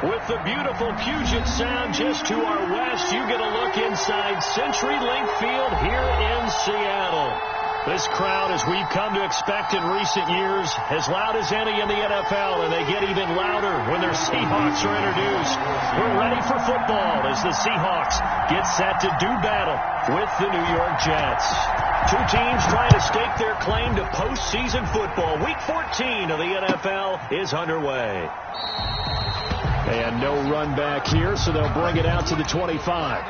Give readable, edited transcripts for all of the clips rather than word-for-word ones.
With the beautiful Puget Sound just to our west, you get a look inside CenturyLink Field here in Seattle. This crowd, as we've come to expect in recent years, as loud as any in the NFL, and they get even louder when their Seahawks are introduced. We're ready for football as the Seahawks get set to do battle with the New York Jets. Two teams trying to stake their claim to postseason football. Week 14 of the NFL is underway. And no run back here, so they'll bring it out to the 25.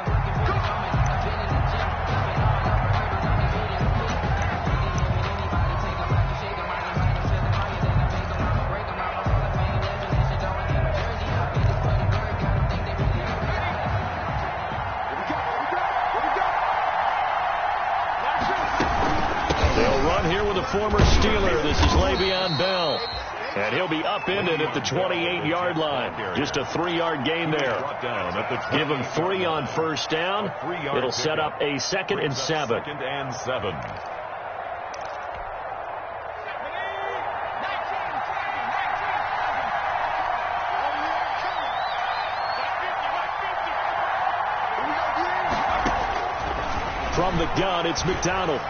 They'll run here with a former Steeler. This is Le'Veon Bell. And he'll be upended at the 28-yard line. Just a 3-yard gain there. Give him 3 on first down. It'll set up a 2nd and 7. From the gun, it's McDonald.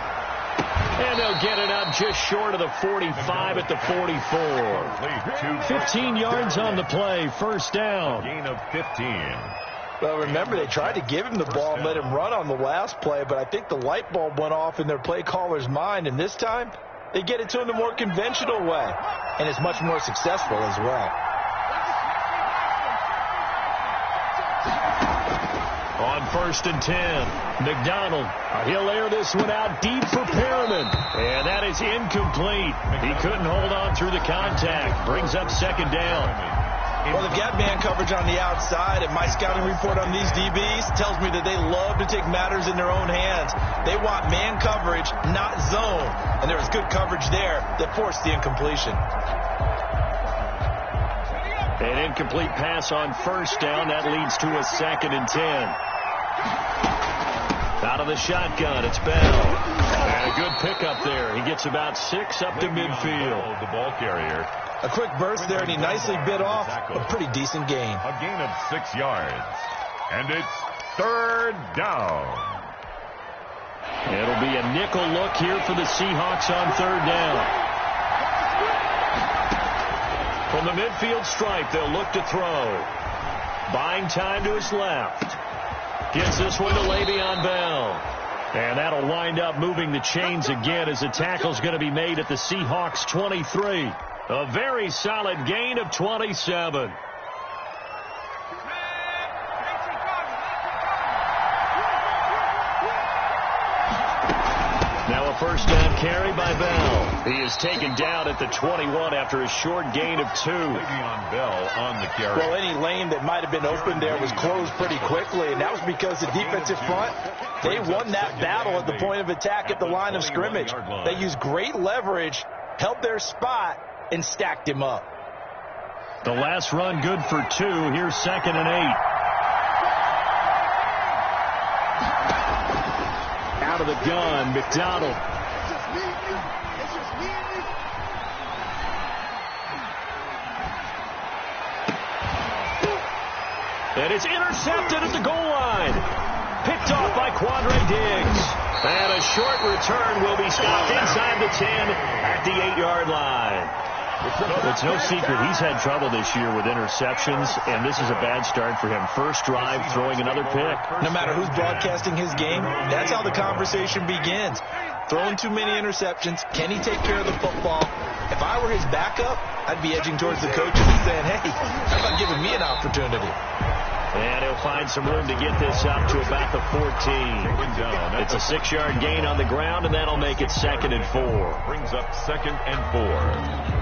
And they'll get it up just short of the 45 at the 44. 15 yards on the play. First down. Gain of 15. Well, remember, they tried to give him the ball and let him run on the last play, but I think the light bulb went off in their play caller's mind, and this time they get it to him the more conventional way, and it's much more successful as well. On 1st and 10, McDonald. He'll air this one out deep for Perriman. And that is incomplete. He couldn't hold on through the contact. Brings up 2nd down. Well, they've got man coverage on the outside, and my scouting report on these DBs tells me that they love to take matters in their own hands. They want man coverage, not zone. And there was good coverage there that forced the incompletion. An incomplete pass on first down. That leads to a 2nd and 10. Out of the shotgun, it's Bell. And a good pickup there. He gets about 6 up to midfield. The ball carrier. A quick burst there, and he nicely bit off a pretty decent gain. A gain of 6 yards. And it's 3rd down. It'll be a nickel look here for the Seahawks on 3rd down. From the midfield stripe, they'll look to throw. Buying time to his left. Gets this one to Le'Veon Bell. And that'll wind up moving the chains again as the tackle's going to be made at the Seahawks 23. A very solid gain of 27. Now a first down carry by Bell. He is taken down at the 21 after a short gain of 2. Le'Veon Bell on the carry. Well, any lane that might have been open there was closed pretty quickly, and that was because the defensive front, they won that battle at the point of attack at the line of scrimmage. They used great leverage, held their spot, and stacked him up. The last run good for 2. Here's 2nd and 8. Out of the gun, McDonald. And it's intercepted at the goal line. Picked off by Quandre Diggs. And a short return will be stopped inside the 10 at the 8-yard line. It's no secret he's had trouble this year with interceptions, and this is a bad start for him. First drive, throwing another pick. No matter who's broadcasting his game, that's how the conversation begins. Throwing too many interceptions. Can he take care of the football? If I were his backup, I'd be edging towards the coaches and saying, hey, how about giving me an opportunity? And he'll find some room to get this up to about the 14. It's a 6-yard gain on the ground, and that'll make it 2nd and 4. Brings up 2nd and 4.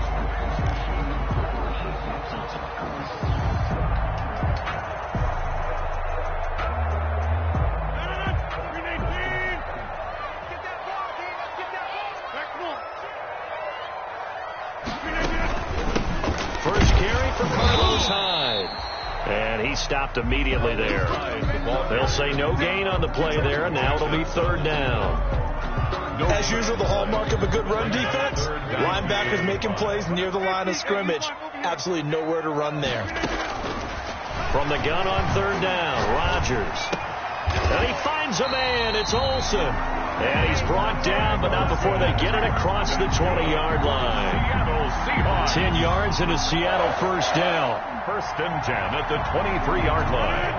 And he stopped immediately there. They'll say no gain on the play there, and now it'll be 3rd down. As usual, the hallmark of a good run defense, linebackers making plays near the line of scrimmage. Absolutely nowhere to run there. From the gun on 3rd down, Rodgers. And he finds a man. It's Olsen. And he's brought down, but not before they get it across the 20-yard line. 10 yards and a Seattle first down. 1st and 10 at the 23-yard line.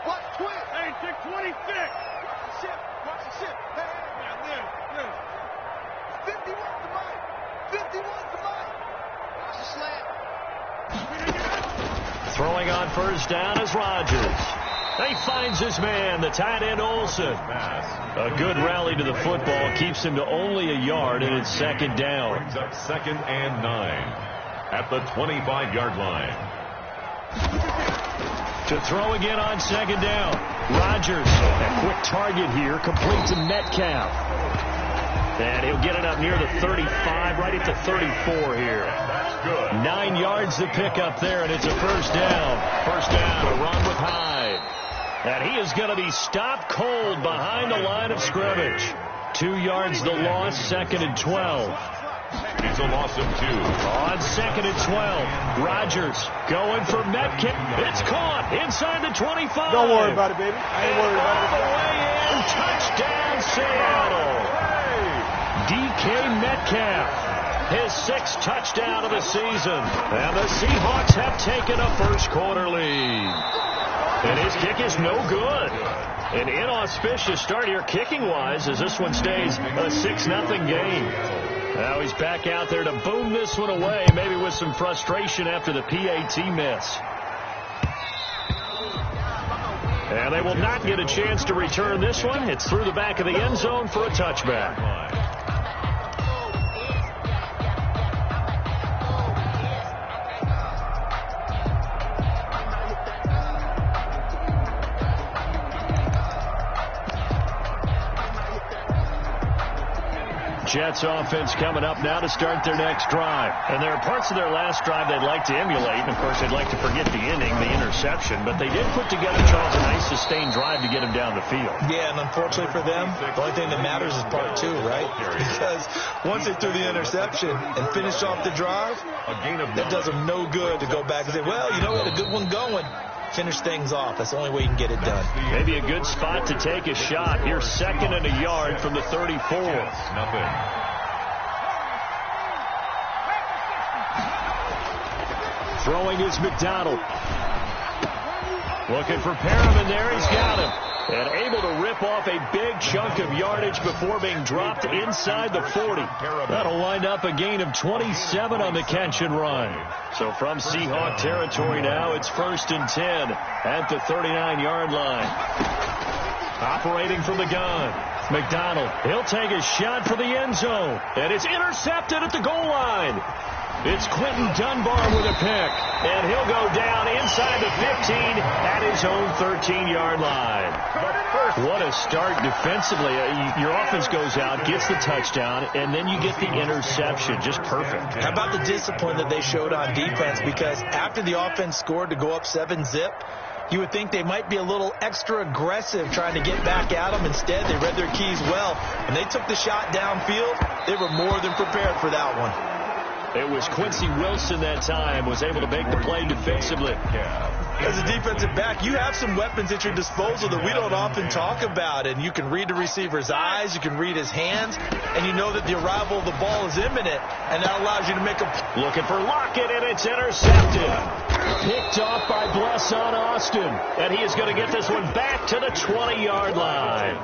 Watch twist. Hey, take 26. Watch the ship. Hey, live. 51 to Mike. 51 to Mike. Watch the slant. Throwing on first down is Rodgers. He finds his man, the tight end Olsen. A good rally to the football keeps him to only a yard, and it's 2nd down. Brings up 2nd and 9 at the 25-yard line. To throw again on 2nd down. Rodgers, a quick target here, complete to Metcalf. And he'll get it up near the 35, right at the 34 here. That's good. 9 yards to pick up there, and it's a first down. First down, a run with Hyde. And he is going to be stopped cold behind the line of scrimmage. 2 yards the loss, 2nd and 12. It's a loss of 2. On 2nd and 12, Rodgers going for Metcalf. It's caught inside the 25. Don't worry about it, baby. I ain't worried about it. All the way in, touchdown Seattle. DK Metcalf, his 6th touchdown of the season. And the Seahawks have taken a first-quarter lead. And his kick is no good. An inauspicious start here kicking-wise as this one stays a 6-0 game. Now he's back out there to boom this one away, maybe with some frustration after the PAT miss. And they will not get a chance to return this one. It's through the back of the end zone for a touchback. Jets offense coming up now to start their next drive. And there are parts of their last drive they'd like to emulate. And, of course, they'd like to forget the inning, the interception. But they did put together, Charles, a nice sustained drive to get him down the field. Yeah, and unfortunately for them, the only thing that matters is part 2, right? Because once they threw the interception and finished off the drive, that does them no good to go back and say, well, you know, we had a good one going. Finish things off. That's the only way you can get it done. Maybe a good spot to take a shot. Here's 2nd and a yard from the 34. Throwing is McDonald. Looking for Perriman there. He's got him. And able to rip off a big chunk of yardage before being dropped inside the 40. That'll wind up a gain of 27 on the catch and run. So from Seahawk territory now, it's 1st and 10 at the 39-yard line. Operating from the gun. McDonald, he'll take a shot for the end zone. And it's intercepted at the goal line. It's Quentin Dunbar with a pick. And he'll go down inside the 15 at his own 13-yard line. What a start defensively. Your offense goes out, gets the touchdown, and then you get the interception. Just perfect. How about the discipline that they showed on defense? Because after the offense scored to go up 7-zip, you would think they might be a little extra aggressive trying to get back at them. Instead, they read their keys well. When they took the shot downfield, they were more than prepared for that one. It was Quincy Wilson that time, was able to make the play defensively. As a defensive back, you have some weapons at your disposal that we don't often talk about. And you can read the receiver's eyes, you can read his hands, and you know that the arrival of the ball is imminent, and that allows you to make a... Looking for Lockett, and it's intercepted. Picked off by Blesson Austin, and he is going to get this one back to the 20-yard line.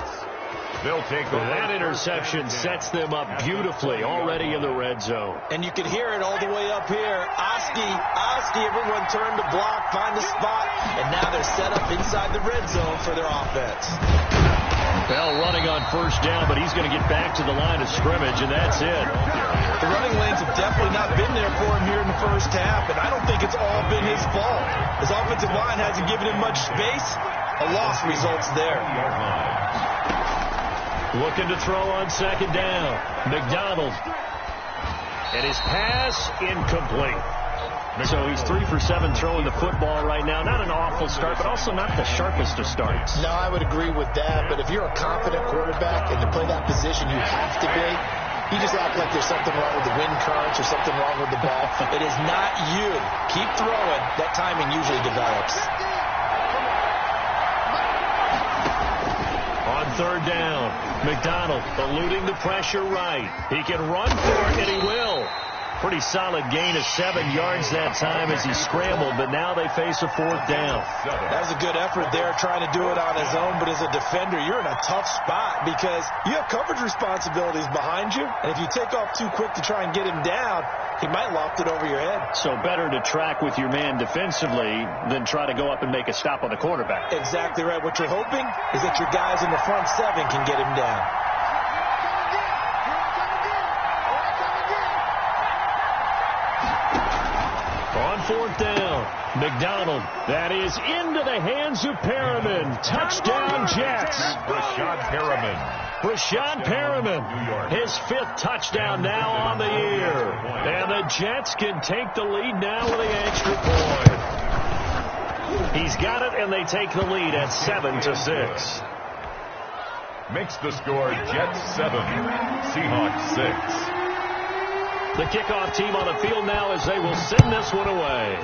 They'll take that interception sets them up beautifully already in the red zone. And you can hear it all the way up here. Oski, everyone turned to block, find the spot, and now they're set up inside the red zone for their offense. Bell running on 1st down, but he's going to get back to the line of scrimmage, and that's it. The running lanes have definitely not been there for him here in the first half, and I don't think it's all been his fault. His offensive line hasn't given him much space. A loss results there. Looking to throw on 2nd down. McDonald. And his pass incomplete. So he's 3 for 7 throwing the football right now. Not an awful start, but also not the sharpest of starts. No, I would agree with that. But if you're a confident quarterback and to play that position, you have to be. You just act like there's something wrong with the wind currents or something wrong with the ball. It is not you. Keep throwing. That timing usually develops. On 3rd down, McDonald eluding the pressure right. He can run for it, and he will. Pretty solid gain of 7 yards that time as he scrambled, but now they face a 4th down. That was a good effort there trying to do it on his own, but as a defender, you're in a tough spot because you have coverage responsibilities behind you, and if you take off too quick to try and get him down, he might loft it over your head. So better to track with your man defensively than try to go up and make a stop on the quarterback. Exactly right. What you're hoping is that your guys in the front 7 can get him down. On 4th down, McDonald. That is into the hands of Perriman. Touchdown, Jets. Rashad Perriman, his 5th touchdown now on the year. And the Jets can take the lead now with the extra point. He's got it, and they take the lead at 7-6. Makes the score Jets 7, Seahawks 6. The kickoff team on the field now as they will send this one away.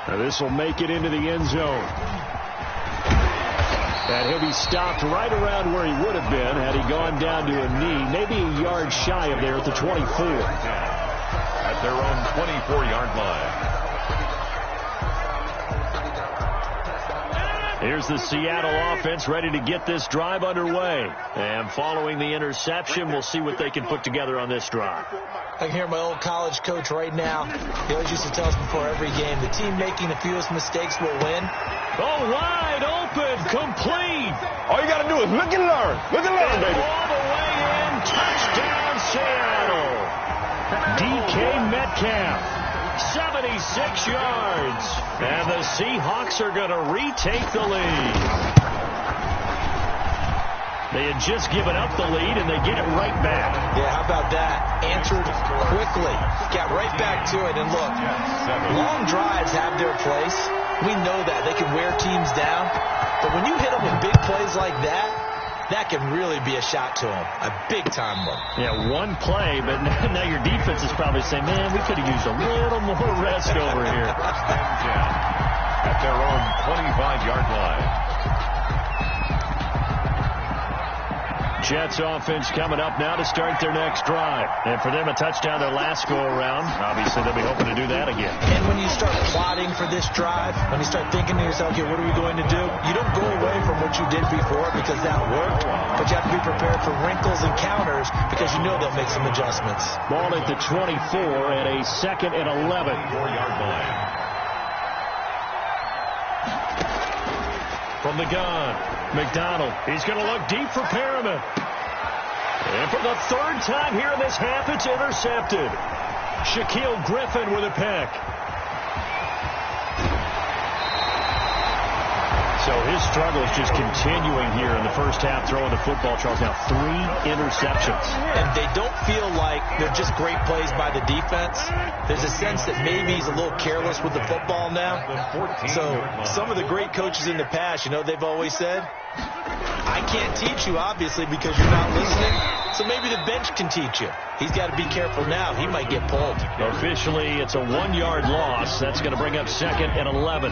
Now this will make it into the end zone. And he'll be stopped right around where he would have been had he gone down to a knee, maybe a yard shy of there at the 24. At their own 24-yard line. Here's the Seattle offense ready to get this drive underway. And following the interception, we'll see what they can put together on this drive. I can hear my old college coach right now. He always used to tell us before every game, the team making the fewest mistakes will win. Oh, wide open, complete. All you got to do is look and learn. Look and learn, baby. All the way in, touchdown Seattle. DK Metcalf. 76 yards. And the Seahawks are going to retake the lead. They had just given up the lead, and they get it right back. Yeah, how about that? Answered quickly. Got right back to it. And look, long drives have their place. We know that. They can wear teams down. But when you hit them with big plays like that, that can really be a shot to them. A big-time one. Yeah, one play, but now your defense is probably saying, man, we could have used a little more rest over here. At their own 25-yard line. Jets offense coming up now to start their next drive. And for them, a touchdown their last go-around. Obviously, they'll be hoping to do that again. And when you start plotting for this drive, when you start thinking to yourself, okay, what are we going to do? You don't go away from what you did before because that worked, but you have to be prepared for wrinkles and counters because you know they'll make some adjustments. Ball at the 24 at a 2nd and 11. 4-yard line. From the gun, McDonald. He's going to look deep for Perriman. And for the 3rd time here in this half, it's intercepted. Shaquille Griffin with a pick. So his struggle is just continuing here in the first half, throwing the football. Charles, now 3 interceptions. And they don't feel like they're just great plays by the defense. There's a sense that maybe he's a little careless with the football now. So some of the great coaches in the past, you know, they've always said, I can't teach you, obviously, because you're not listening. So maybe the bench can teach you. He's got to be careful now. He might get pulled. Officially, it's a 1-yard loss. That's going to bring up 2nd and 11.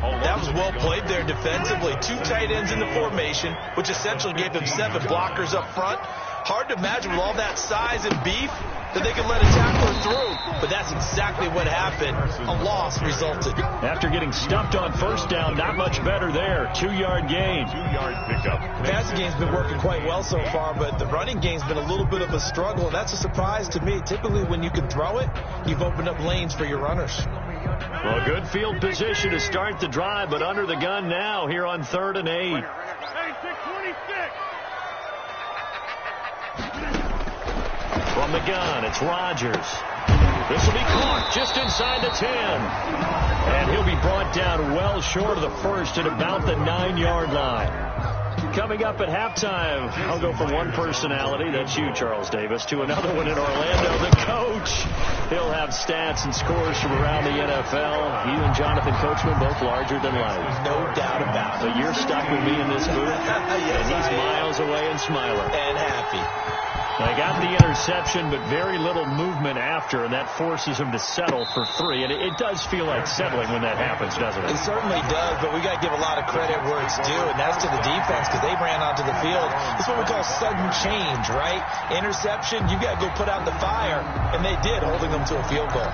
That was well played there defensively. 2 tight ends in the formation, which essentially gave them 7 blockers up front. Hard to imagine with all that size and beef that they could let a tackler through. But that's exactly what happened. A loss resulted. After getting stuffed on first down, not much better there. 2-yard gain. 2-yard pickup. The passing game's been working quite well so far, but the running game's been a little bit of a struggle. And that's a surprise to me. Typically, when you can throw it, you've opened up lanes for your runners. Well, good field position to start the drive, but under the gun now here on 3rd and 8. From the gun, it's Rodgers. This will be caught just inside the 10. And he'll be brought down well short of the first at about the 9-yard line. Coming up at halftime, I'll go from one personality, that's you, Charles Davis, to another one in Orlando, the coach. He'll have stats and scores from around the NFL. You and Jonathan Coachman, both larger than life. No doubt about it. But you're stuck with me in this booth, Yes, and he's miles away and smiling. And happy. They got the interception, but very little movement after, and that forces him to settle for 3. And it does feel like settling when that happens, doesn't it? It certainly does, but we got to give a lot of credit where it's due, and that's to the defense because they ran onto the field. It's what we call sudden change, right? Interception, you got to go put out the fire, and they did, holding them to a field goal.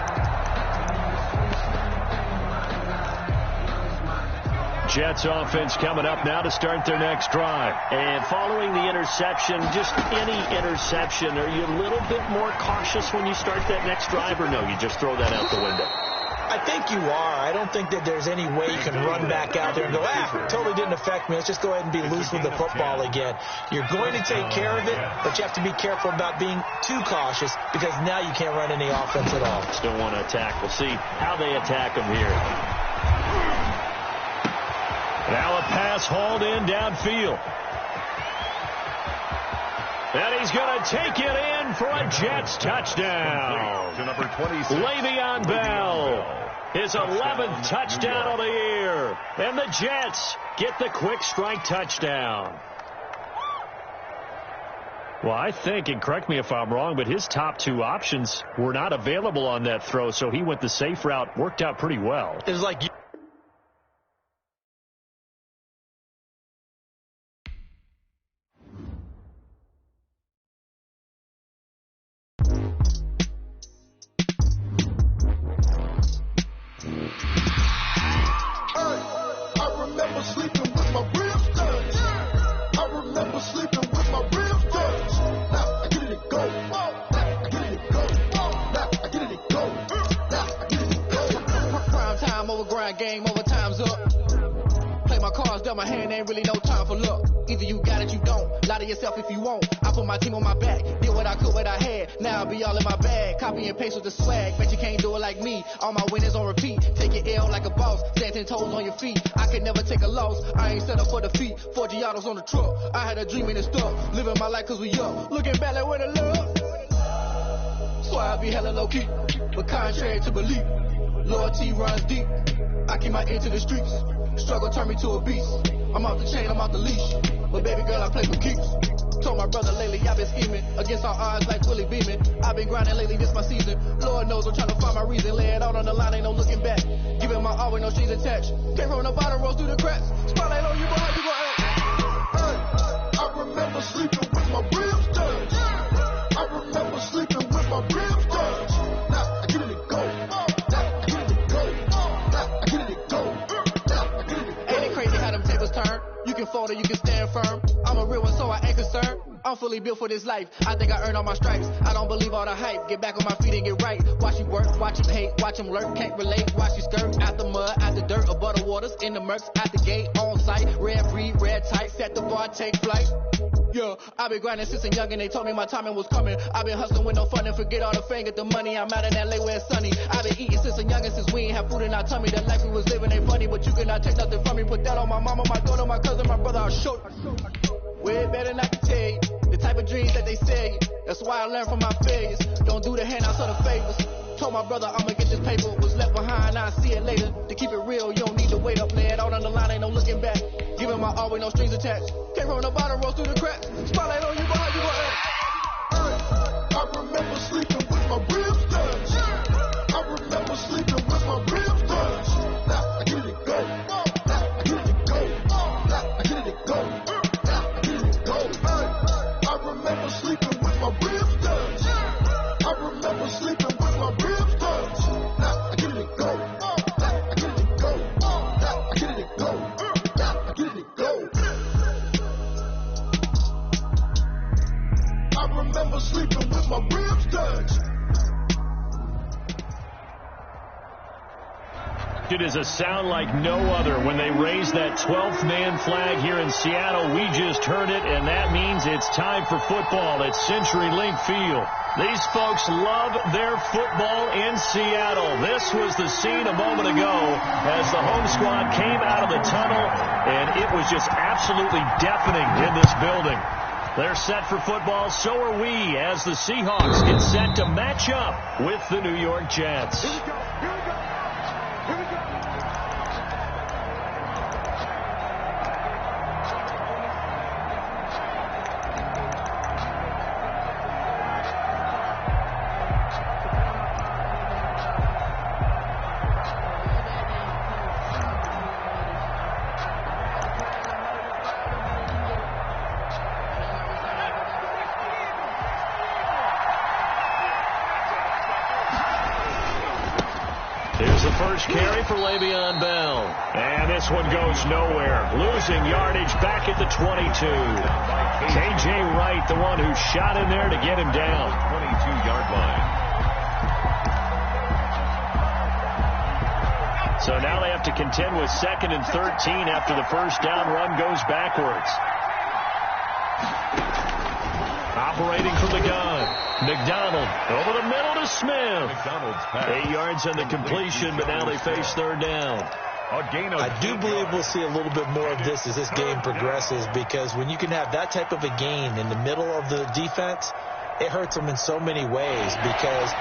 Jets offense coming up now to start their next drive. And following the interception, just any interception, are you a little bit more cautious when you start that next drive, or no, you just throw that out the window? I think you are. I don't think that there's any way you can run back out there and go, totally didn't affect me. Let's just go ahead and be loose with the football again. You're going to take care of it, but you have to be careful about being too cautious because now you can't run any offense at all. Still want to attack. We'll see how they attack them here. Now a pass hauled in downfield. And he's going to take it in for a Jets touchdown. To number 26. Le'Veon Bell. His 11th touchdown of the year. And the Jets get the quick strike touchdown. Well, I think, and correct me if I'm wrong, but his top 2 options were not available on that throw, so he went the safe route. Worked out pretty well. It was like... Game over, time's up. Play my cards, dealt my hand, ain't really no time for luck. Either you got it, you don't. Lie to yourself if you won't. I put my team on my back, did what I could, what I had. Now I'll be all in my bag, copy and paste with the swag. Bet you can't do it like me. All my winners on repeat. Take your L like a boss, stand 10 toes on your feet. I can never take a loss. I ain't set up for defeat. 4 Giottos on the truck. I had a dream and it's stuck. Living my life cause we up. Looking back like where the love. So I be hella low key, but contrary to belief, loyalty runs deep. I keep my ear to the streets. Struggle turned me to a beast. I'm off the chain, I'm off the leash. But baby girl, I play for keeps. Told my brother lately I've been scheming against all odds like Willie Beeman. I've been grinding lately, this my season. Lord knows I'm trying to find my reason. Lay it out on the line, ain't no looking back. Giving my all with no strings attached. Came from the bottom, rose through the cracks. Spotlight on you, but how you gon' act? I remember remember sleeping with my ribs touched. I remember sleeping with my ribs touched. Now I get it to go. Now I get it to go. Now I get it to go. Now I get it to go. Ain't it crazy how them tables turn? You can fold or you can stand firm. I'm a real one, so I ain't concerned. I'm fully built for this life. I think I earned all my stripes. I don't believe all the hype. Get back on my feet and get right. Watch you work, watch him hate, watch him lurk. Can't relate, watch you skirt. Out the mud, out the dirt, above the waters, in the murks, out the gate, on site. Red breed, red tight, set the bar, take flight. Yeah, I been grinding since a youngin', they told me my timing was coming. I been hustling with no fun and forget all the fame, get the money. I'm out in LA where it's sunny. I been eating since a youngin', since we ain't have food in our tummy. The life we was living ain't funny, but you cannot take nothing from me. Put that on my mama, my daughter, my cousin, my brother, I'll show you. Way better not to tell you the type of dreams that they sell you. That's why I learned from my failures. Don't do the handouts or the favors. Told my brother I'ma get this paper. Was left behind, I'll see it later. To keep it real, you don't need to wait up. Lay it out on the line, ain't no looking back. Giving my all with no strings attached. Came from the bottom, rose through the cracks. Spotlight on you, but how you gonna act? I remember sleeping with my ribs touched. I remember sleeping with my ribs touched. Now I get it to go. Now I get it to go. Now I get it to go. Now I get it to go. I remember sleeping with my ribs touched. I remember sleeping with my ribs touched. Now I get it to go. Now I get it to go. Now I get it to go. Now I get it to go. I remember sleeping with my ribs touched. It is a sound like no other when they raise that 12th man flag here in Seattle. We just heard it, and that means it's time for football at CenturyLink Field. These folks love their football in Seattle. This was the scene a moment ago as the home squad came out of the tunnel, and it was just absolutely deafening in this building. They're set for football, so are we, as the Seahawks get set to match up with the New York Jets. Here we go. Here we go. Here we go. Here's the first carry for Le'Veon Bell. And this one goes nowhere. Losing yardage back at the 22. K.J. Wright, the one who shot in there to get him down. 22-yard line. So now they have to contend with 2nd and 13 after the first down run goes backwards. Operating from the gun. McDonald over the middle to Smith. 8 yards on the completion, but now they face 3rd down. I do believe we'll see a little bit more of this as this game progresses, because when you can have that type of a gain in the middle of the defense, it hurts them in so many ways, because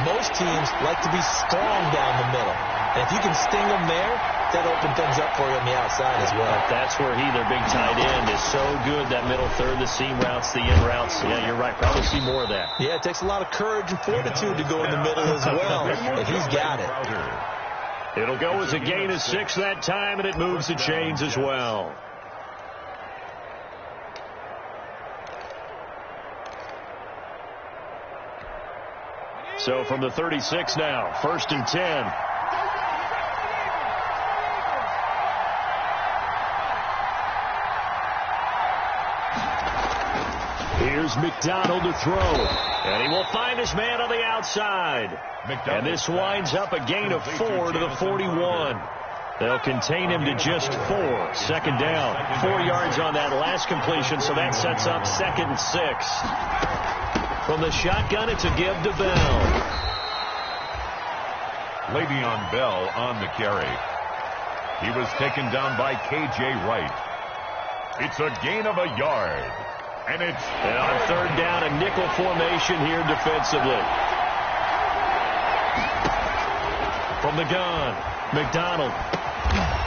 most teams like to be strong down the middle. And if you can sting them there, that open things up for you on the outside as well. That's where their big tight end, is so good, that middle third, the seam routes, the in routes. Yeah, you're right. Probably see more of that. Yeah, it takes a lot of courage and fortitude to go in the middle as well, and he's got it. It'll go as a gain of 6 that time, and it moves the chains as well. So from the 36 now, 1st and 10. Here's McDonald to throw. And he will find his man on the outside. And this winds up a gain of 4 to the 41. They'll contain him to just 4. 2nd down. 4 yards on that last completion, so that sets up 2nd and 6. From the shotgun, it's a give to Bell. Le'Veon Bell on the carry. He was taken down by K.J. Wright. It's a gain of a yard. And it's on 3rd down, a nickel formation here defensively. From the gun, McDonald.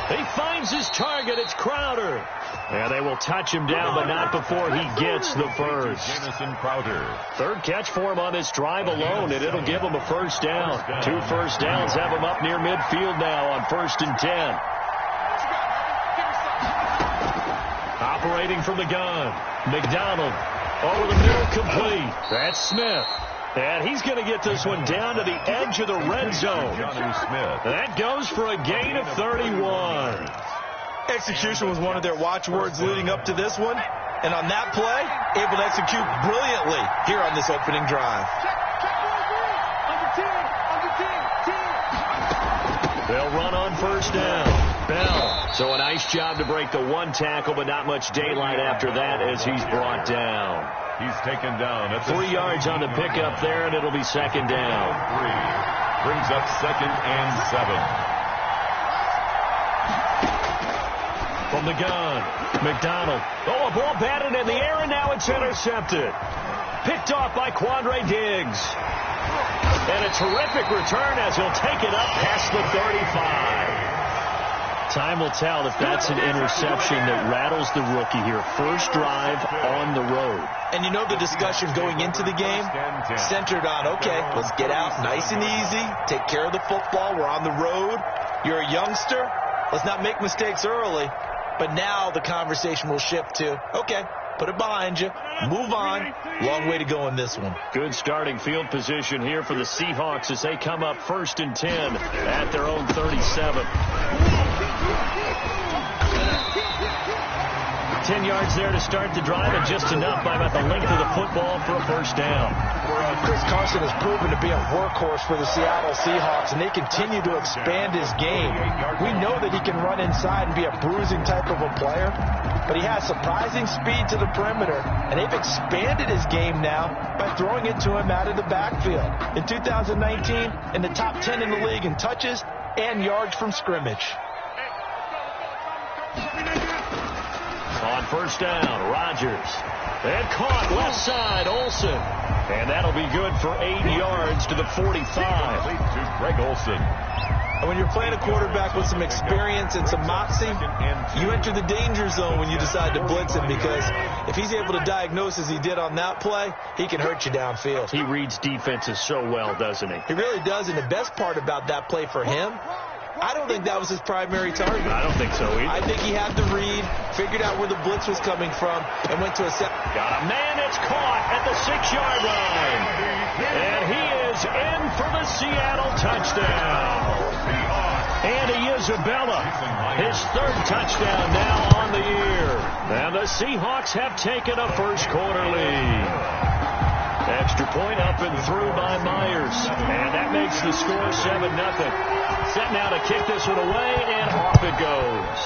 He finds his target. It's Crowder. And they will touch him down, but not before he gets the first. Jamison Crowder. 3rd catch for him on this drive alone, and it'll give him a 1st down. 2 first downs have him up near midfield now on 1st and 10. Operating from the gun. McDonald over the middle, complete. That's Smith. And he's going to get this one down to the edge of the red zone. That goes for a gain of 31. Execution was one of their watchwords leading up to this one. And on that play, able to execute brilliantly here on this opening drive. They'll run on first down. Bell. So a nice job to break the one tackle, but not much daylight after that as he's brought down. He's taken down at 3 yards on the pickup there, and it'll be second down. 3. Brings up 2nd and 7. From the gun, McDonald. Oh, a ball batted in the air, and now it's intercepted. Picked off by Quandre Diggs. And a terrific return as he'll take it up past the 35. Time will tell if that's an interception that rattles the rookie here. First drive on the road. And you know the discussion going into the game centered on, okay, let's get out nice and easy, take care of the football, we're on the road, you're a youngster, let's not make mistakes early. But now the conversation will shift to, okay, put it behind you, move on, long way to go in this one. Good starting field position here for the Seahawks as they come up 1st and 10 at their own 37. 10 yards there to start the drive, and just enough by about the length of the football for a first down. Chris Carson has proven to be a workhorse for the Seattle Seahawks, and they continue to expand his game. We know that he can run inside and be a bruising type of a player, but he has surprising speed to the perimeter, and they've expanded his game now by throwing it to him out of the backfield. In 2019, in the top 10 in the league in touches and yards from scrimmage. On first down, Rodgers. And caught left side, Olsen. And that'll be good for 8 yards to the 45. To Greg Olsen. And when you're playing a quarterback with some experience and some moxie, you enter the danger zone when you decide to blitz him, because if he's able to diagnose as he did on that play, he can hurt you downfield. He reads defenses so well, doesn't he? He really does, and the best part about that play for him, I don't think that was his primary target. I don't think so either. I think he had the read, figured out where the blitz was coming from, and went to a set. Got a man that's caught at the 6-yard line. And he is in for the Seattle touchdown. Andy Isabella, his 3rd touchdown now on the year. And the Seahawks have taken a first quarter lead. Extra point up and through by Myers. And that makes the score 7-0. Set now to kick this one away, and off it goes.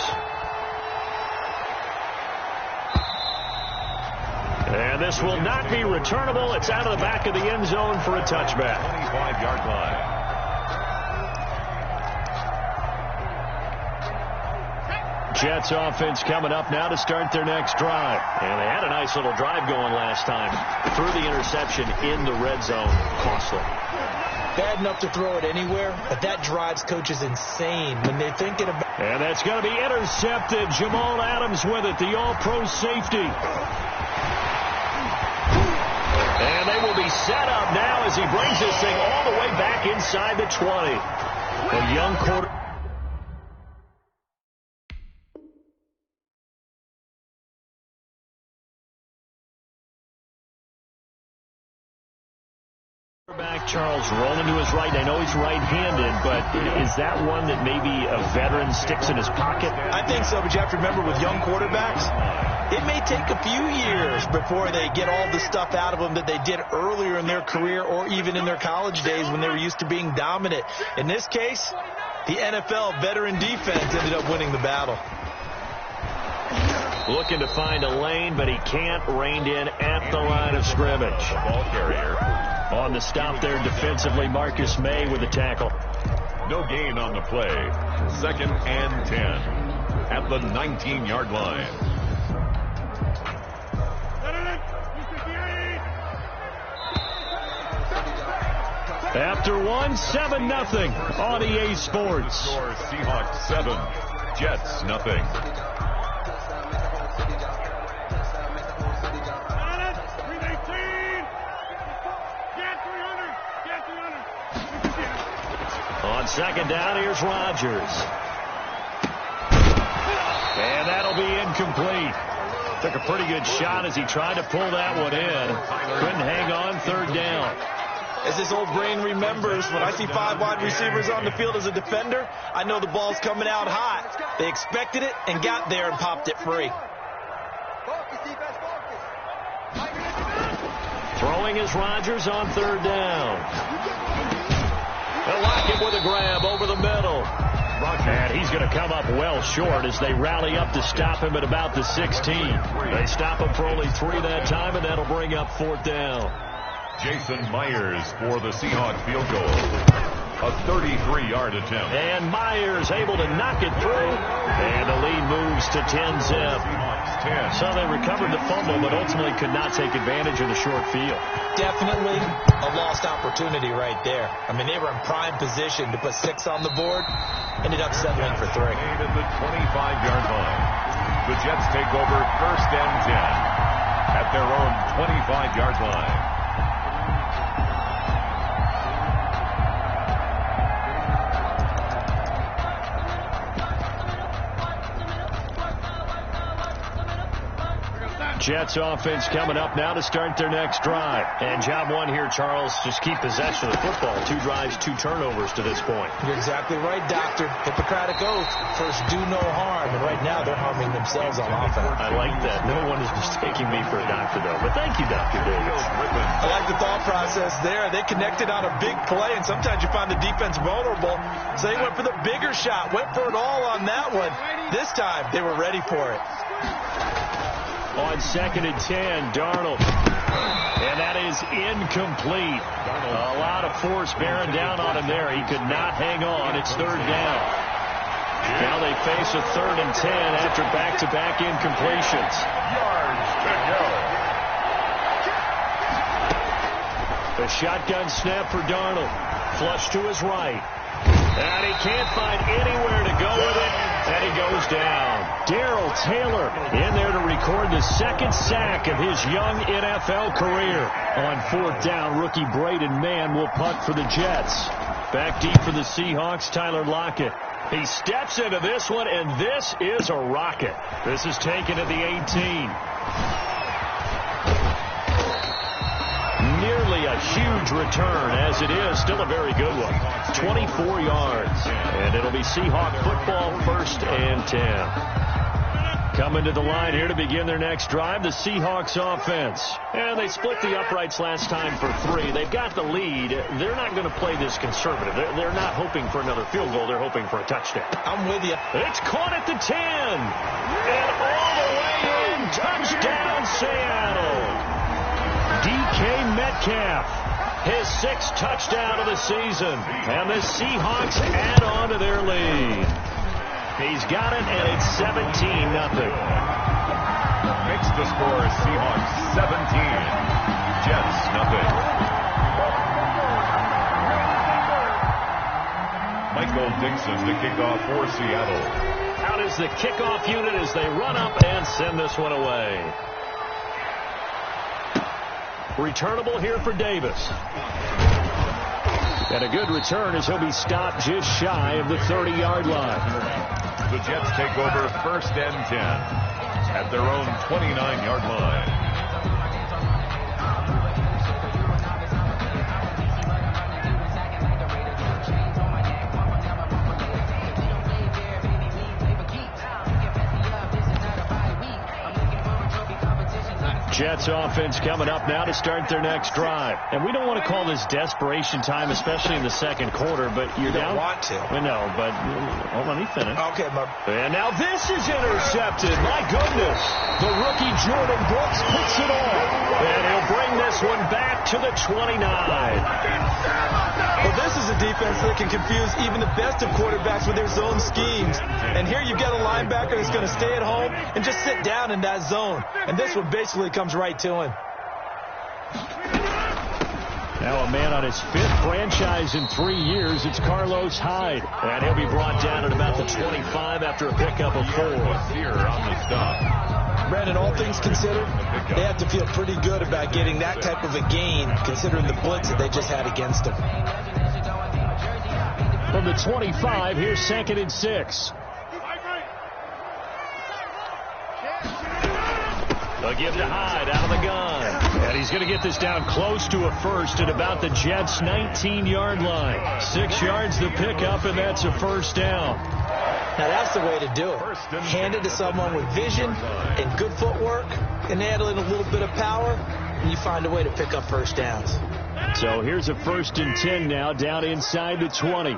And this will not be returnable. It's out of the back of the end zone for a touchback. 25-yard line. Jets offense coming up now to start their next drive. And they had a nice little drive going last time. Threw the interception in the red zone. Costly. Bad enough to throw it anywhere, but that drives coaches insane when they're thinking about. And that's going to be intercepted. Jamal Adams with it, the all-pro safety. And they will be set up now as he brings this thing all the way back inside the 20. A young quarterback. Charles rolling to his right. I know he's right-handed, but is that one that maybe a veteran sticks in his pocket? I think so, but you have to remember with young quarterbacks, it may take a few years before they get all the stuff out of them that they did earlier in their career or even in their college days when they were used to being dominant. In this case, the NFL veteran defense ended up winning the battle. Looking to find a lane, but he can't. Reined in at the line of scrimmage. Ball carrier. On the stop there defensively, Marcus May with the tackle. No gain on the play. 2nd and 10 at the 19-yard line. After one, 7-0 on EA Sports. Score Seahawks 7, Jets 0. On second down, here's Rodgers. And that'll be incomplete. Took a pretty good shot as he tried to pull that one in. Couldn't hang on, third down. As this old brain remembers, when I see 5 wide receivers on the field as a defender, I know the ball's coming out hot. They expected it and got there and popped it free. Throwing is Rodgers on third down. They'll lock him with a grab over the middle. And he's going to come up well short as they rally up to stop him at about the 16. They stop him for only 3 that time, and that'll bring up fourth down. Jason Myers for the Seahawks field goal. A 33-yard attempt. And Myers able to knock it through. And the lead moves to 10-zip. So they recovered the fumble, but ultimately could not take advantage of the short field. Definitely a lost opportunity right there. I mean, they were in prime position to put 6 on the board. Ended up settling for 3. Made at the 25-yard line. The Jets take over first and 10 at their own 25-yard line. Jets offense coming up now to start their next drive. And job one here, Charles, just keep possession of the football. 2 drives, 2 turnovers to this point. You're exactly right, Doctor. Hippocratic oath. First, do no harm. And right now, they're harming themselves on offense. I like that. No one is mistaking me for a doctor, though. But thank you, Dr. Davis. I like the thought process there. They connected on a big play, and sometimes you find the defense vulnerable. So they went for the bigger shot, went for it all on that one. This time, they were ready for it. On 2nd and 10, Darnold. And that is incomplete. A lot of force bearing down on him there. He could not hang on. It's third down. Now they face a 3rd and 10 after back-to-back incompletions. Yards to go. The shotgun snap for Darnold. Flush to his right. And he can't find anywhere to go with it. And he goes down. Darrell Taylor in there to record the 2nd sack of his young NFL career. On 4th down, rookie Braden Mann will punt for the Jets. Back deep for the Seahawks, Tyler Lockett. He steps into this one, and this is a rocket. This is taken at the 18. Nearly a huge return, as it is still a very good one. 24 yards. And it'll be Seahawk football, 1st and 10. Coming to the line here to begin their next drive, the Seahawks offense. And they split the uprights last time for 3. They've got the lead. They're not going to play this conservative. They're not hoping for another field goal. They're hoping for a touchdown. I'm with you. It's caught at the 10. And all the way in. Touchdown, Seattle. DK Metcalf, his 6th touchdown of the season. And the Seahawks add on to their lead. He's got it, and it's 17-0. Makes the score Seahawks 17. Jets nothing. Michael Dixon to kick off for Seattle. Out is the kickoff unit as they run up and send this one away. Returnable here for Davis. And a good return as he'll be stopped just shy of the 30-yard line. The Jets take over 1st and 10 at their own 29-yard line. Jets offense coming up now to start their next drive. And we don't want to call this desperation time, especially in the 2nd quarter, but you're down. You don't want to. I know, but hold on, he finished. Okay, and now this is intercepted. My goodness. The rookie Jordan Brooks picks it off. And he'll bring this one back to the 29. Well, this is a defense that can confuse even the best of quarterbacks with their zone schemes. And here you've got a linebacker that's going to stay at home and just sit down in that zone. And this one basically comes right to him. Now a man on his 5th franchise in 3 years. It's Carlos Hyde. And he'll be brought down at about the 25 after a pickup of 4. Here on the stop. Brandon, all things considered, they have to feel pretty good about getting that type of a gain, considering the blitz that they just had against them. From the 25, here's 2nd and 6. A give to Hyde out of the gun. And he's going to get this down close to a first at about the Jets' 19-yard line. 6 yards to pick up, and that's a first down. Now, that's the way to do it. Hand it to someone with vision and good footwork, and add in a little bit of power, and you find a way to pick up first downs. So here's a 1st and 10 now, down inside the 20.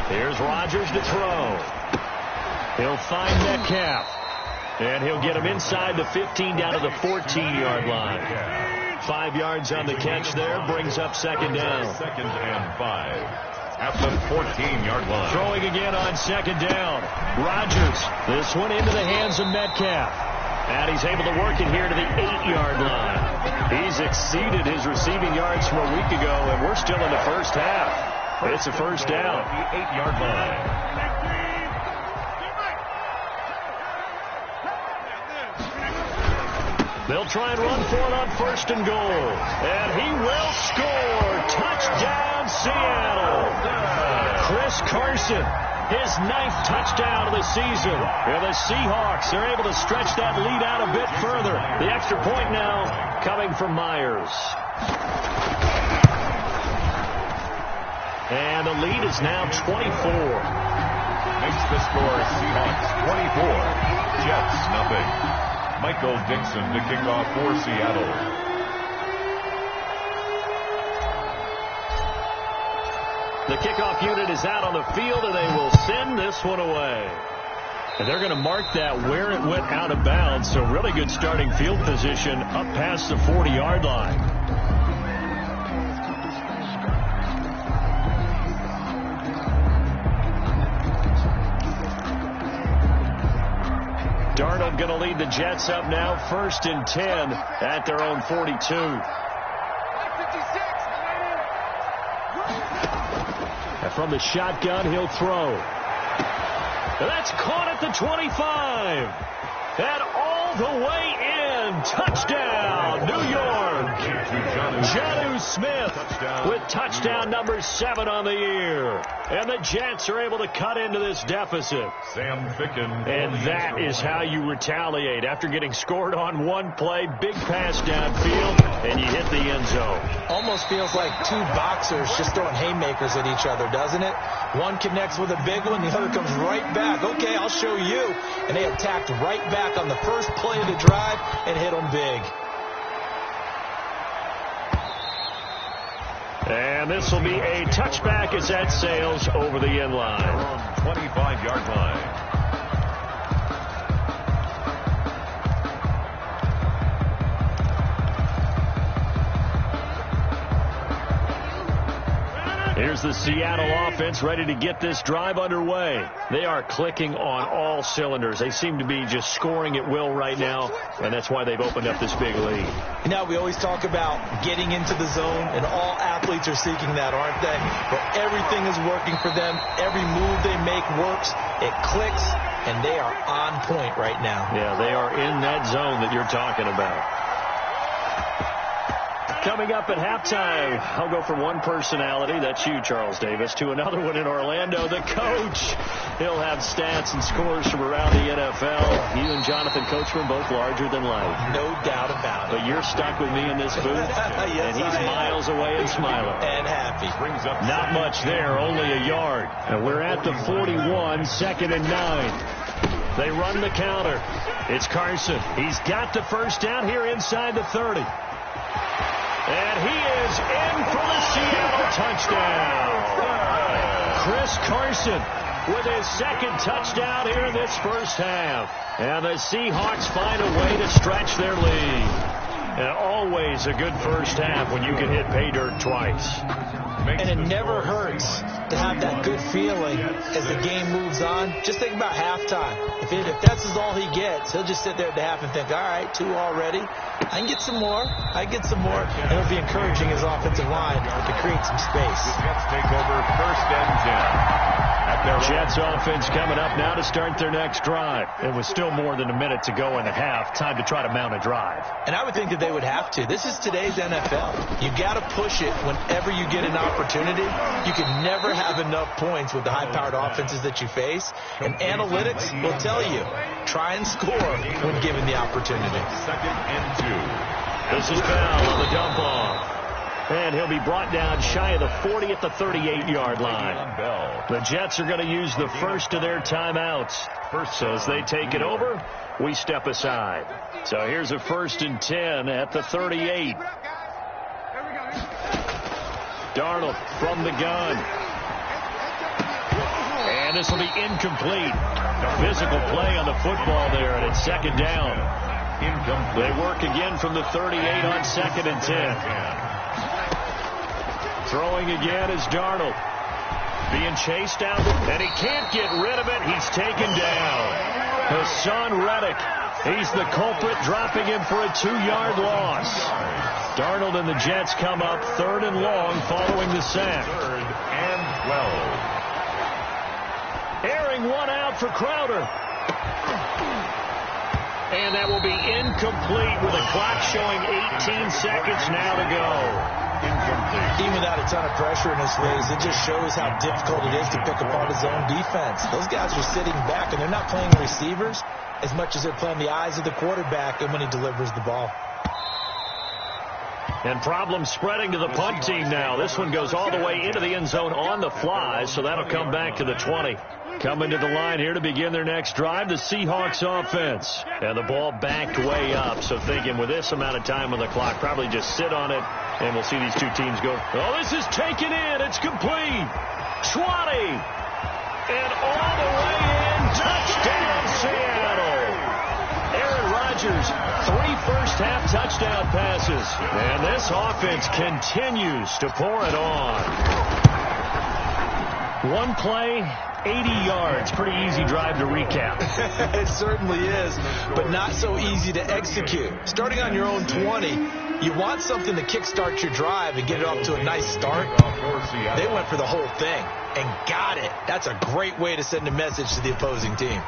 Here's Rodgers to throw. He'll find Metcalf. And he'll get him inside the 15 down to the 14-yard line. 5 yards on the catch there. Brings up second down. 2nd and 5. At the 14-yard line. Throwing again on second down. Rodgers. This one into the hands of Metcalf. And he's able to work it here to the 8-yard line. He's exceeded his receiving yards from a week ago, and we're still in the first half. It's a first down. The 8-yard line. They'll try and run for it on 1st and goal. And he will score. Touchdown, Seattle. Chris Carson, his 9th touchdown of the season. And the Seahawks are able to stretch that lead out a bit further. The extra point now coming from Myers. And the lead is now 24. Makes the score Seahawks 24. Jets nothing. Michael Dixon to kick off for Seattle. The kickoff unit is out on the field, and they will send this one away. And they're going to mark that where it went out of bounds, so really good starting field position up past the 40-yard line. Darnold going to lead the Jets up now, 1st and 10 at their own 42. And from the shotgun, he'll throw. That's caught at the 25. And all the way in. Touchdown, New York. Jonnu Smith with touchdown number 7 on the year. And the Jets are able to cut into this deficit. Sam Ficken. And that is how you retaliate. After getting scored on one play, big pass downfield, and you hit the end zone. Almost feels like 2 boxers just throwing haymakers at each other, doesn't it? One connects with a big one, the other comes right back. Okay, I'll show you. And they attacked right back on the first play of the drive and hit them big. And this will be a touchback as that sails over the end line. 25-yard line. Here's the Seattle offense ready to get this drive underway. They are clicking on all cylinders. They seem to be just scoring at will right now, and that's why they've opened up this big lead. Now, we always talk about getting into the zone, and all athletes are seeking that, aren't they? But everything is working for them. Every move they make works. It clicks, and they are on point right now. Yeah, they are in that zone that you're talking about. Coming up at halftime, I'll go from one personality, that's you, Charles Davis, to another one in Orlando, the coach. He'll have stats and scores from around the NFL. You and Jonathan Coachman both larger than life. No doubt about it. But you're stuck with me in this booth, yes, and he's miles away and smiling. And happy. Not much there, only a yard. And we're at the 41, 2nd and 9. They run the counter. It's Carson. He's got the first down here inside the 30. And he is in for the Seattle touchdown. Chris Carson with his 2nd touchdown here in this first half. And the Seahawks find a way to stretch their lead. And always a good first half when you can hit pay dirt twice. And it never hurts to have that good feeling as the game moves on. Just think about halftime. If that's all he gets, he'll just sit there at the half and think, all right, 2 already. I can get some more. And it'll be encouraging his offensive line to create some space. The Jets take over 1st and 10. Jets offense coming up now to start their next drive. It was still more than a minute to go in the half. Time to try to mount a drive. And I would think that they would have to. This is today's NFL. You got to push it whenever you get an opportunity. You can never have enough points with the high-powered offenses that you face. And analytics will tell you, try and score when given the opportunity. 2nd and 2. This is Bell on the dump off. And he'll be brought down shy of the 40 at the 38-yard line. The Jets are going to use the first of their timeouts. So as they take it over, we step aside. So here's a 1st and 10 at the 38. Darnold from the gun. And this will be incomplete. Physical play on the football there, and it's 2nd down. They work again from the 38 on 2nd and 10. Throwing again is Darnold. Being chased down, and he can't get rid of it. He's taken down. Hassan Reddick. He's the culprit, dropping him for a 2-yard loss. Darnold and the Jets come up 3rd and long following the sack. 3rd and 12. Airing one out for Crowder. And that will be incomplete with a clock showing 18 seconds now to go. Incomplete. Even without a ton of pressure in his face, it just shows how difficult it is to pick apart his own defense. Those guys are sitting back, and they're not playing receivers as much as they're playing the eyes of the quarterback and when he delivers the ball. And problems spreading to the punt team now. This one goes all the way into the end zone on the fly, so that'll come back to the 20. Coming to the line here to begin their next drive, the Seahawks offense. And the ball backed way up, so thinking with this amount of time on the clock, probably just sit on it, and we'll see these two teams go. Oh, this is taken in. It's complete. 20. And all the way in. Touchdown, Seattle. Aaron Rodgers, 3 first-half touchdown passes. And this offense continues to pour it on. One play, 80 yards. Pretty easy drive to recap. It certainly is, but not so easy to execute. Starting on your own 20, you want something to kickstart your drive and get it off to a nice start. They went for the whole thing and got it. That's a great way to send a message to the opposing team.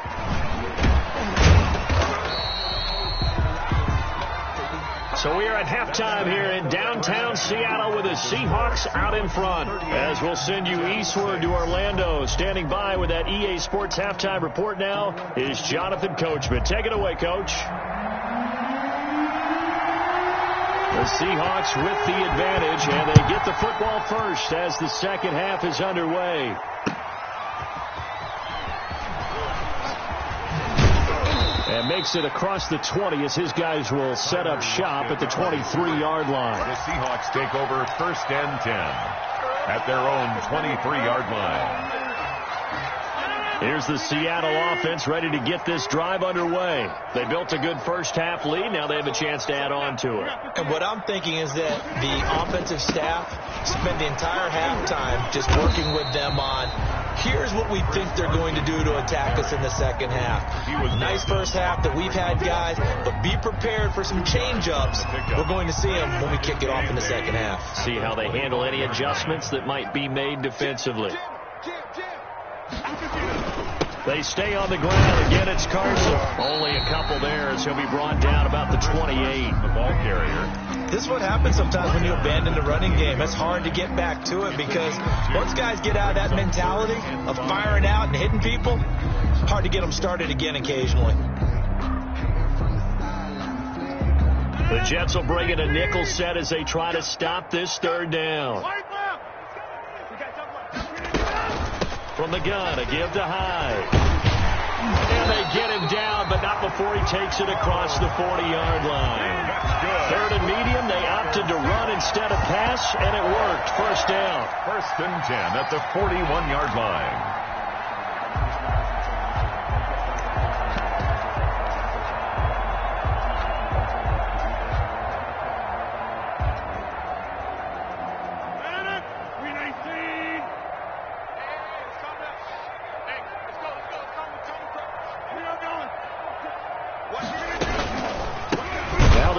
So we are at halftime here in downtown Seattle with the Seahawks out in front. As we'll send you eastward to Orlando. Standing by with that EA Sports halftime report now is Jonathan Coachman. Take it away, Coach. The Seahawks with the advantage, and they get the football first as the second half is underway. And makes it across the 20 as his guys will set up shop at the 23-yard line. The Seahawks take over 1st and 10 at their own 23-yard line. Here's the Seattle offense ready to get this drive underway. They built a good first-half lead. Now they have a chance to add on to it. And what I'm thinking is that the offensive staff spent the entire halftime just working with them on, here's what we think they're going to do to attack us in the second half. Nice first half that we've had, guys, but be prepared for some change-ups. We're going to see them when we kick it off in the second half. See how they handle any adjustments that might be made defensively. They stay on the ground. Again, it's Carson. Only a couple there as he'll be brought down about the 28. The ball carrier. This is what happens sometimes when you abandon the running game. It's hard to get back to it because once guys get out of that mentality of firing out and hitting people, hard to get them started again occasionally. The Jets will bring in a nickel set as they try to stop this 3rd down. From the gun, a give to Hyde. And they get him down, but not before he takes it across the 40-yard line. 3rd and medium, they opted to run instead of pass, and it worked. First down. 1st and 10 at the 41-yard line.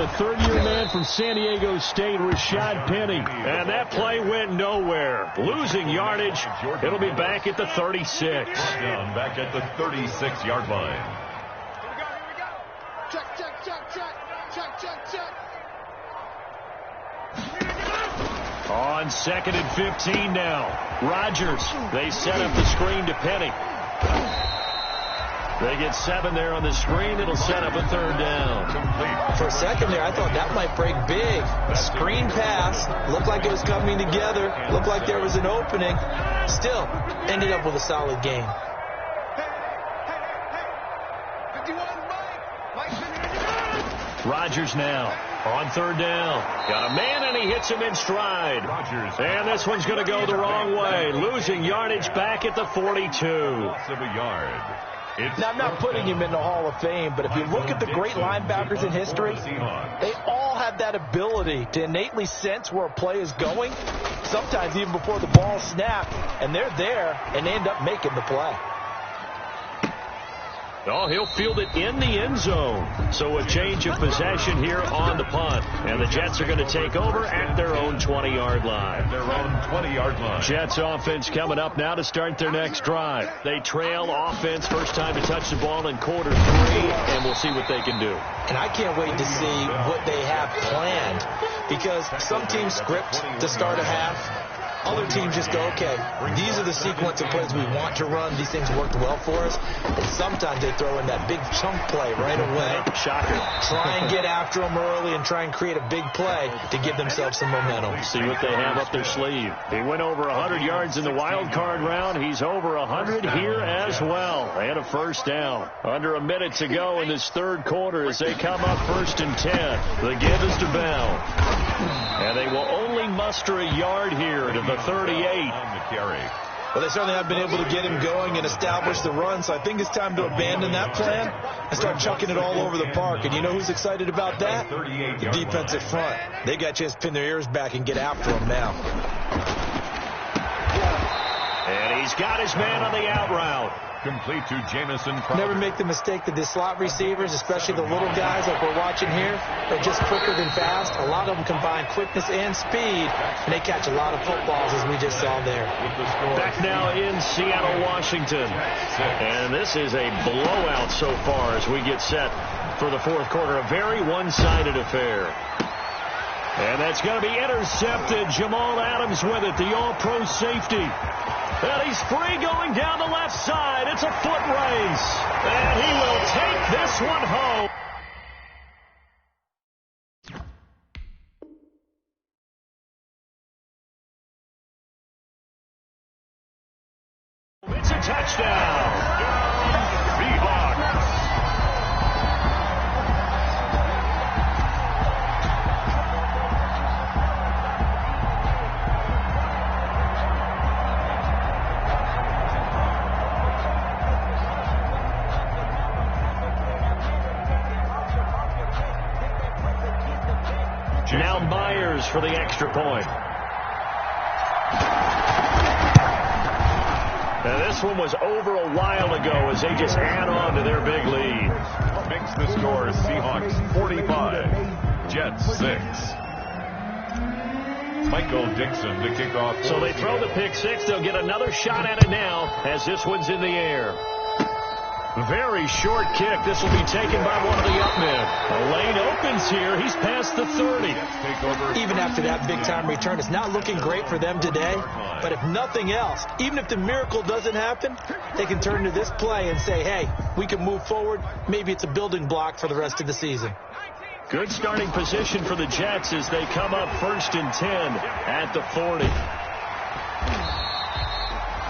a third-year man from San Diego State, Rashad Penny. And that play went nowhere. Losing yardage. It'll be back at the 36. Down back at the 36-yard line. Here we go. Check, check, check, check. Check, check, check. On 2nd and 15 now. Rodgers, they set up the screen to Penny. They get 7 there on the screen. It'll set up a 3rd down. For a second there, I thought that might break big. Screen pass. Looked like it was coming together. Looked like there was an opening. Still, ended up with a solid game. Hey. 51, Mike. Rodgers now on 3rd down. Got a man, and he hits him in stride. Rodgers. And this one's going to go the wrong way. Losing yardage back at the 42. Loss of a yard. Now, I'm not putting him in the Hall of Fame, but if you look at the great linebackers in history, they all have that ability to innately sense where a play is going, sometimes even before the ball snapped, and they're there, and they end up making the play. Oh, he'll field it in the end zone. So a change of possession here on the punt. And the Jets are going to take over at their own 20-yard line. Their own 20-yard line. Jets offense coming up now to start their next drive. They trail offense, first time to touch the ball in quarter 3, and we'll see what they can do. And I can't wait to see what they have planned, because some teams script to start a half. Other teams just go, okay, these are the sequence of plays we want to run. These things worked well for us. And sometimes they throw in that big chunk play right away. Shocker. Try and get after them early and try and create a big play to give themselves some momentum. See what they have up their sleeve. He went over 100 yards in the wild card round. He's over 100 here as well. And a first down. Under a minute to go in this 3rd quarter as they come up 1st and 10. The give is to Bell. And they will only muster a yard here to the 38. On the carry. Well, they certainly have been able to get him going and establish the run, so I think it's time to abandon that plan and start chucking it all over the park. And you know who's excited about that? The defensive front. They got a chance to pin their ears back and get after him now. And he's got his man on the out route. Complete to Jamison. Never make the mistake that the slot receivers, especially the little guys like we're watching here, are just quicker than fast. A lot of them combine quickness and speed, and they catch a lot of footballs, as we just saw there. Back now in Seattle, Washington. And this is a blowout so far as we get set for the 4th quarter. A very one-sided affair. And that's going to be intercepted. Jamal Adams with it, the all-pro safety. And he's free going down the left side. It's a foot race. And he will take this one home. It's a touchdown. Seahawks. Now Myers for the extra point. Now this one was over a while ago as they just add on to their big lead. Makes the score Seahawks 45, Jets 6. Michael Dixon to kick off. So they throw the pick 6. They'll get another shot at it now as this one's in the air. Very short kick. This will be taken by one of the up men. A lane opens here. He's past the 30. Even after that big-time return, it's not looking great for them today. But if nothing else, even if the miracle doesn't happen, they can turn to this play and say, hey, we can move forward. Maybe it's a building block for the rest of the season. Good starting position for the Jets as they come up 1st and 10 at the 40.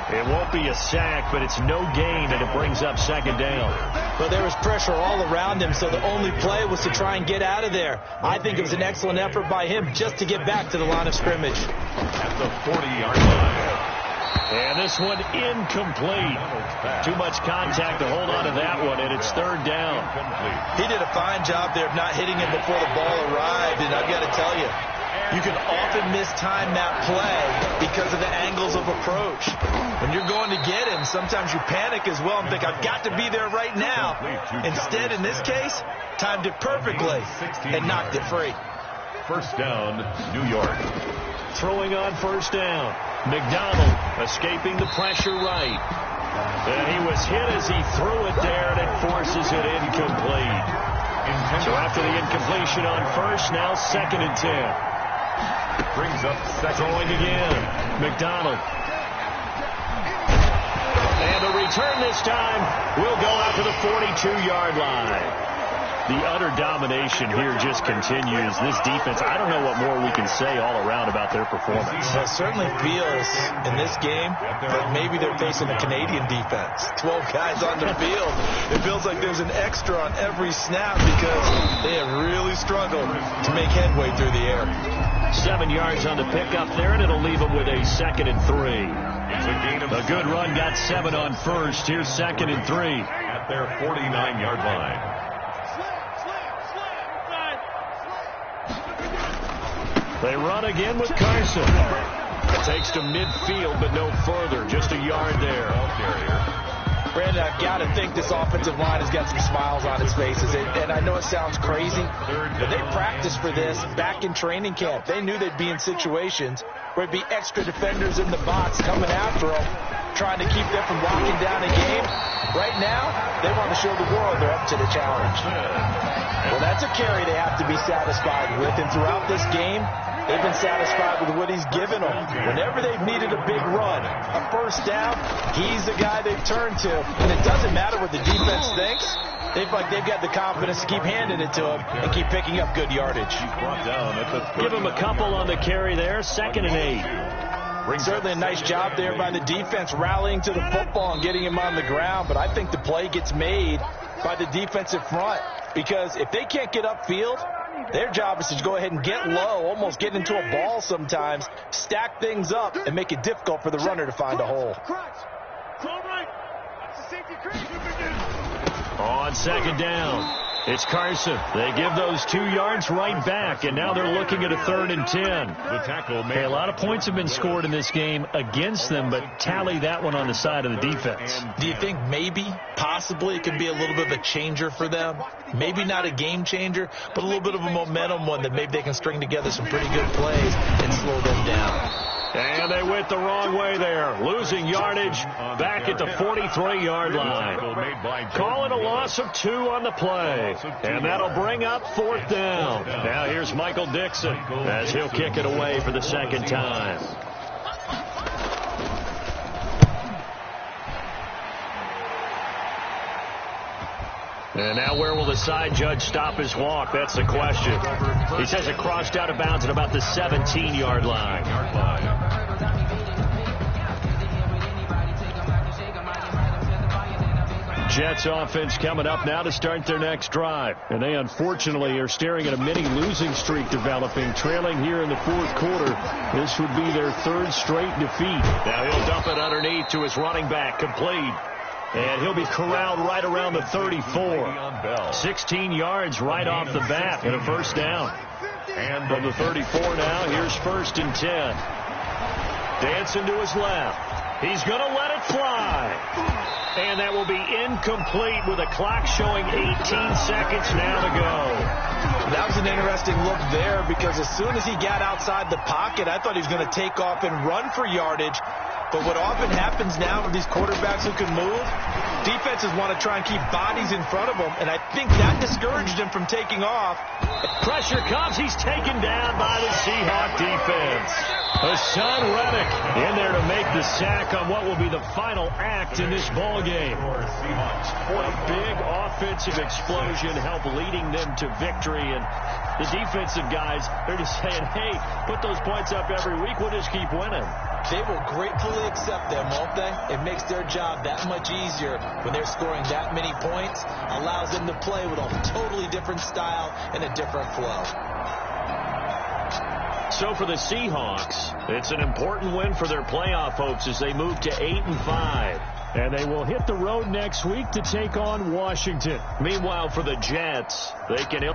It won't be a sack, but it's no gain, and it brings up 2nd down. Well, there was pressure all around him, so the only play was to try and get out of there. I think it was an excellent effort by him just to get back to the line of scrimmage. At the 40-yard line. And this one incomplete. Too much contact to hold on to that one, and it's 3rd down. He did a fine job there of not hitting him before the ball arrived, and I've got to tell you, you can often mistime that play because of the angles of approach. When you're going to get him, sometimes you panic as well and think, I've got to be there right now. Instead, in this case, timed it perfectly and knocked it free. First down, New York. Throwing on first down. McDonald escaping the pressure right. And he was hit as he threw it there, and it forces it incomplete. So after the incompletion on first, now 2nd and 10. Brings up second. Throwing again. McDonald. And the return this time will go out to the 42-yard line. The utter domination here just continues. This defense, I don't know what more we can say all around about their performance. It certainly feels in this game that maybe they're facing a Canadian defense. 12 guys on the field. It feels like there's an extra on every snap because they have really struggled to make headway through the air. 7 yards on the pickup there, and it'll leave them with a 2nd and 3. A good run got 7 on first. Here's 2nd and 3. At their 49-yard line. They run again with Carson. It takes to midfield, but no further. Just a yard there. Brandon, I've got to think this offensive line has got some smiles on its faces. And I know it sounds crazy, but they practiced for this back in training camp. They knew they'd be in situations where it'd be extra defenders in the box coming after them, trying to keep them from locking down a game. Right now, they want to show the world they're up to the challenge. Well, that's a carry they have to be satisfied with. And throughout this game, they've been satisfied with what he's given them. Whenever they've needed a big run, a first down, he's the guy they've turned to. And it doesn't matter what the defense thinks. They've got the confidence to keep handing it to him and keep picking up good yardage. Give him a couple on the carry there. 2nd and 8. Certainly a nice job there by the defense rallying to the football and getting him on the ground. But I think the play gets made by the defensive front because if they can't get upfield, their job is to go ahead and get low, almost get into a ball sometimes, stack things up, and make it difficult for the runner to find a hole. On 2nd down, it's Carson. They give those 2 yards right back, and now they're looking at a 3rd and 10. The tackle made. Hey, a lot of points have been scored in this game against them, but tally that one on the side of the defense. Do you think maybe, possibly, it could be a little bit of a changer for them? Maybe not a game changer, but a little bit of a momentum one that maybe they can string together some pretty good plays and slow them down. And they went the wrong way there, losing yardage back at the 43-yard line. Call it a loss of 2 on the play, and that'll bring up 4th down. Now here's Michael Dixon as he'll kick it away for the 2nd time. And now where will the side judge stop his walk? That's the question. He says it crossed out of bounds at about the 17-yard line. Jets offense coming up now to start their next drive. And they unfortunately are staring at a mini losing streak developing, trailing here in the 4th quarter. This would be their 3rd straight defeat. Now he'll dump it underneath to his running back, complete. And he'll be corralled right around the 34. 16 yards right off the bat and a first down. And from the 34 now, here's 1st and 10. Dancing to his left. He's going to let it fly. And that will be incomplete with a clock showing 18 seconds now to go. That was an interesting look there because as soon as he got outside the pocket, I thought he was going to take off and run for yardage. But what often happens now with these quarterbacks who can move, defenses want to try and keep bodies in front of them, and I think that discouraged him from taking off. Pressure comes. He's taken down by the Seahawk defense. Hassan Reddick in there to make the sack on what will be the final act in this ball game. A big offensive explosion helped leading them to victory, and the defensive guys, they're just saying, hey, put those points up every week. We'll just keep winning. They will gratefully accept them, won't they? It makes their job that much easier when they're scoring that many points. Allows them to play with a totally different style and a different flow. So for the Seahawks, it's an important win for their playoff hopes as they move to 8-5. And they will hit the road next week to take on Washington. Meanwhile, for the Jets, they can...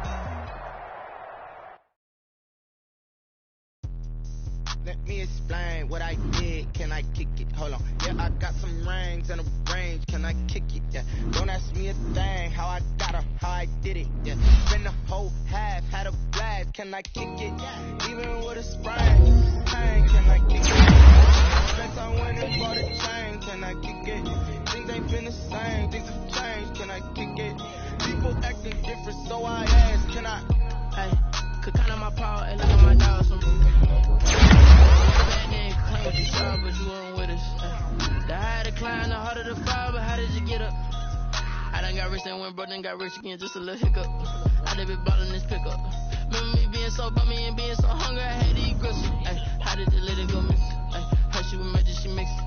Let me explain what I did. Can I kick it? Hold on. Yeah, I got some rings and a range. Can I kick it? Yeah. Don't ask me a thing. How I got her, how I did it. Yeah. Spend the whole half, had a blast. Can I kick it? Yeah. Even with a sprain. Pain, can I kick it? Spent time winning for the chain. Can I kick it? Things ain't been the same. Things have changed. Can I kick it? People acting different, so I ask. Can I? Hey, could count on my power and look at my dog. Some bad name claim what you saw, but you weren't with us. The higher the climb, the harder the fall, but how did you get up? I done got rich and went broke, then got rich again, just a little hiccup. I done been ballin' this pickup. Remember me being so bummy and being so hungry, I had to eat gristle. Ay, how did the lady go miss? Ay, how she was magic, she mixed